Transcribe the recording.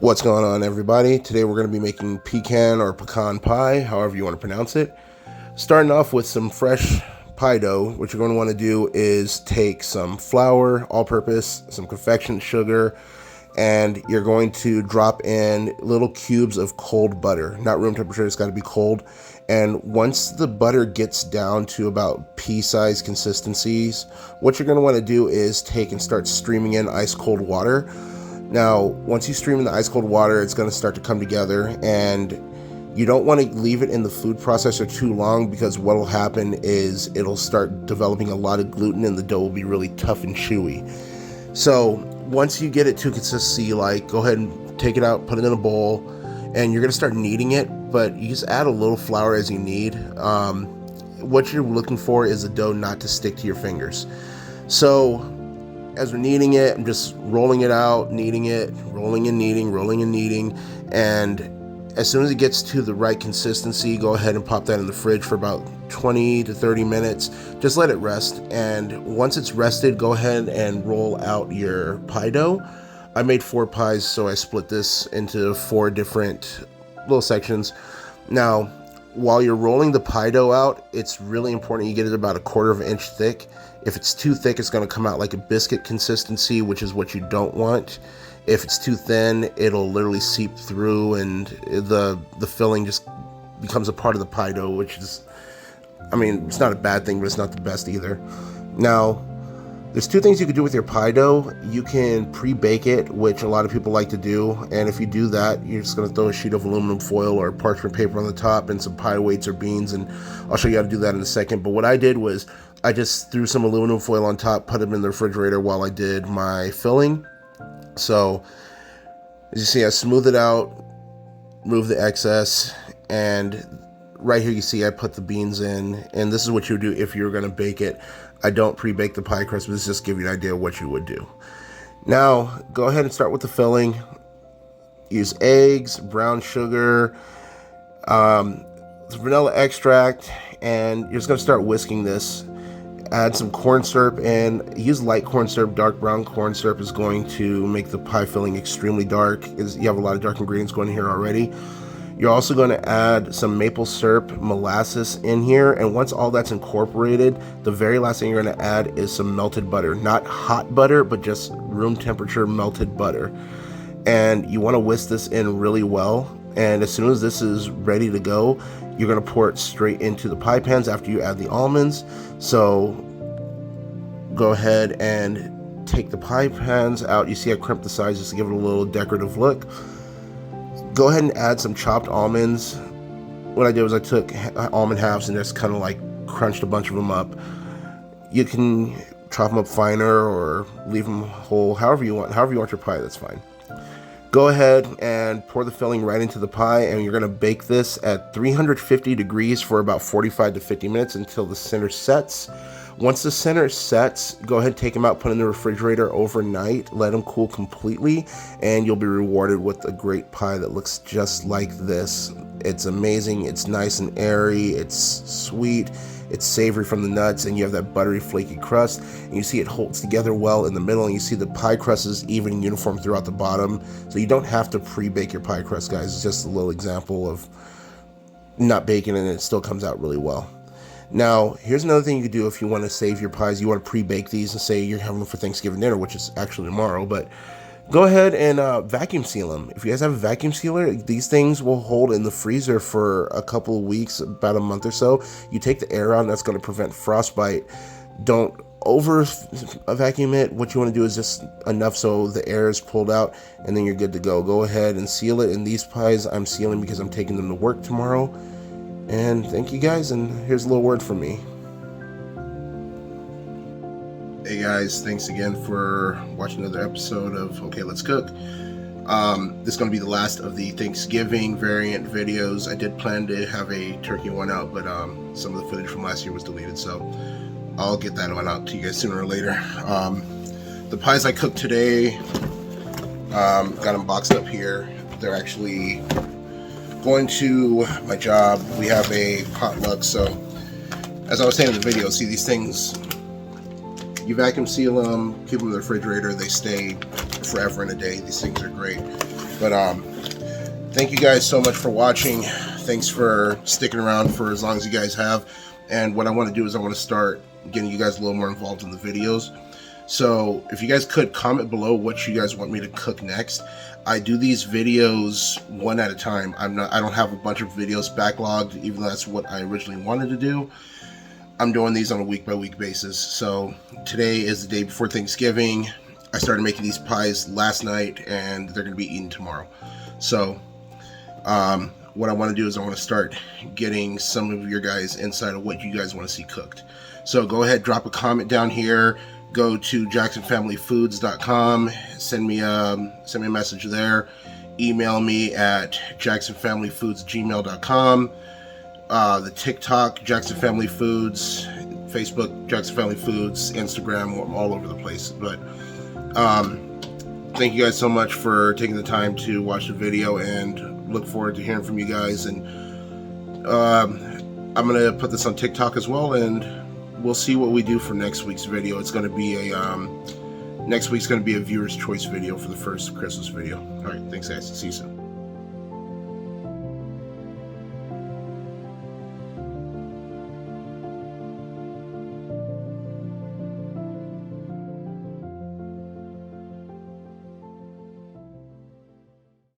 What's going on, everybody? Today we're going to be making pecan or pecan pie, however you want to pronounce it. Starting off with some fresh pie dough. What you're going to want to do is take some flour, all-purpose, some confection sugar, and you're going to drop in little cubes of cold butter. Not room temperature, it's got to be cold. And once the butter gets down to about pea-sized consistencies, what you're going to want to do is take and start streaming in ice cold water. Now, once you stream in the ice cold water, it's going to start to come together, and you don't want to leave it in the food processor too long, because what will happen is it'll start developing a lot of gluten and the dough will be really tough and chewy. So once you get it to consistency, like, go ahead and take it out, put it in a bowl, and you're going to start kneading it, but you just add a little flour as you need. What you're looking for is the dough not to stick to your fingers. So as we're kneading it, I'm just rolling it out, kneading it, rolling and kneading, rolling and kneading. And as soon as it gets to the right consistency, go ahead and pop that in the fridge for about 20 to 30 minutes. Just let it rest. And once it's rested, go ahead and roll out your pie dough. I made 4 pies, so I split this into 4 different little sections. Now, while you're rolling the pie dough out, it's really important you get it about 1/4 of an inch thick. If it's too thick, it's going to come out like a biscuit consistency, which is what you don't want. If it's too thin, it'll literally seep through, and the filling just becomes a part of the pie dough, which is, I mean, it's not a bad thing, but it's not the best either. Now, there's 2 things you can do with your pie dough. You can pre-bake it, which a lot of people like to do, and if you do that, you're just going to throw a sheet of aluminum foil or parchment paper on the top and some pie weights or beans, and I'll show you how to do that in a second. But what I did was I just threw some aluminum foil on top, put them in the refrigerator while I did my filling. So as you see, I smooth it out, remove the excess, and right here you see I put the beans in, and this is what you would do if you were going to bake it. I don't pre-bake the pie crust, but this just give you an idea of what you would do. Now, go ahead and start with the filling. Use eggs, brown sugar, vanilla extract, and you're just going to start whisking this. Add some corn syrup, and use light corn syrup. Dark brown corn syrup is going to make the pie filling extremely dark. You have a lot of dark ingredients going in here already. You're also going to add some maple syrup, molasses in here, and once all that's incorporated, the very last thing you're going to add is some melted butter. Not hot butter, but just room temperature melted butter. And you want to whisk this in really well, and as soon as this is ready to go, you're going to pour it straight into the pie pans after you add the almonds. So go ahead and take the pie pans out. You see I crimped the sides just to give it a little decorative look. Go ahead and add some chopped almonds. What I did was I took almond halves and just kind of like crunched a bunch of them up. You can chop them up finer or leave them whole, however you want your pie, that's fine. Go ahead and pour the filling right into the pie, and you're going to bake this at 350 degrees for about 45 to 50 minutes until the center sets. Once the center sets, go ahead and take them out, put them in the refrigerator overnight, let them cool completely, and you'll be rewarded with a great pie that looks just like this. It's amazing, it's nice and airy, it's sweet, it's savory from the nuts, and you have that buttery, flaky crust, and you see it holds together well in the middle, and you see the pie crust is even and uniform throughout the bottom. So you don't have to pre-bake your pie crust, guys. It's just a little example of not baking, and it still comes out really well. Now, here's another thing you could do if you want to save your pies. You want to pre-bake these and say you're having them for Thanksgiving dinner, which is actually tomorrow, but go ahead and vacuum seal them. If you guys have a vacuum sealer, these things will hold in the freezer for a couple of weeks, about a month or so. You take the air out, and that's going to prevent frostbite. Don't over vacuum it. What you want to do is just enough so the air is pulled out, and then you're good to go. Go ahead and seal it. And these pies I'm sealing because I'm taking them to work tomorrow. And thank you guys, and here's a little word from me. Hey guys, thanks again for watching another episode of Okay Let's Cook. This is going to be the last of the Thanksgiving variant videos. I did plan to have a turkey one out, but some of the footage from last year was deleted, so I'll get that one out to you guys sooner or later. The pies I cooked today, got them boxed up here. They're actually going to my job. We have a potluck, so as I was saying in the video, see these things, You vacuum seal them, keep them in the refrigerator. They stay forever and a day. These things are great. But thank you guys so much for watching. Thanks for sticking around for as long as you guys have. And what I want to do is I want to start getting you guys a little more involved in the videos. So if you guys could comment below what you guys want me to cook next. I do these videos one at a time. I don't have a bunch of videos backlogged, even though that's what I originally wanted to do. I'm doing these on a week-by-week basis. So today is the day before Thanksgiving. I started making these pies last night, and they're going to be eaten tomorrow. So what I want to do is I want to start getting some of your guys' insight of what you guys want to see cooked. So go ahead, drop a comment down here. Go to jacksonfamilyfoods.com. Send me a message there. Email me at jacksonfamilyfoods@gmail.com. The TikTok, Jackson Family Foods, Facebook, Jackson Family Foods, Instagram, all over the place. But thank you guys so much for taking the time to watch the video, and look forward to hearing from you guys. And I'm gonna put this on TikTok as well, and we'll see what we do for next week's video. It's going to be next week's going to be a viewer's choice video for the first Christmas video. All right, thanks guys. See you soon.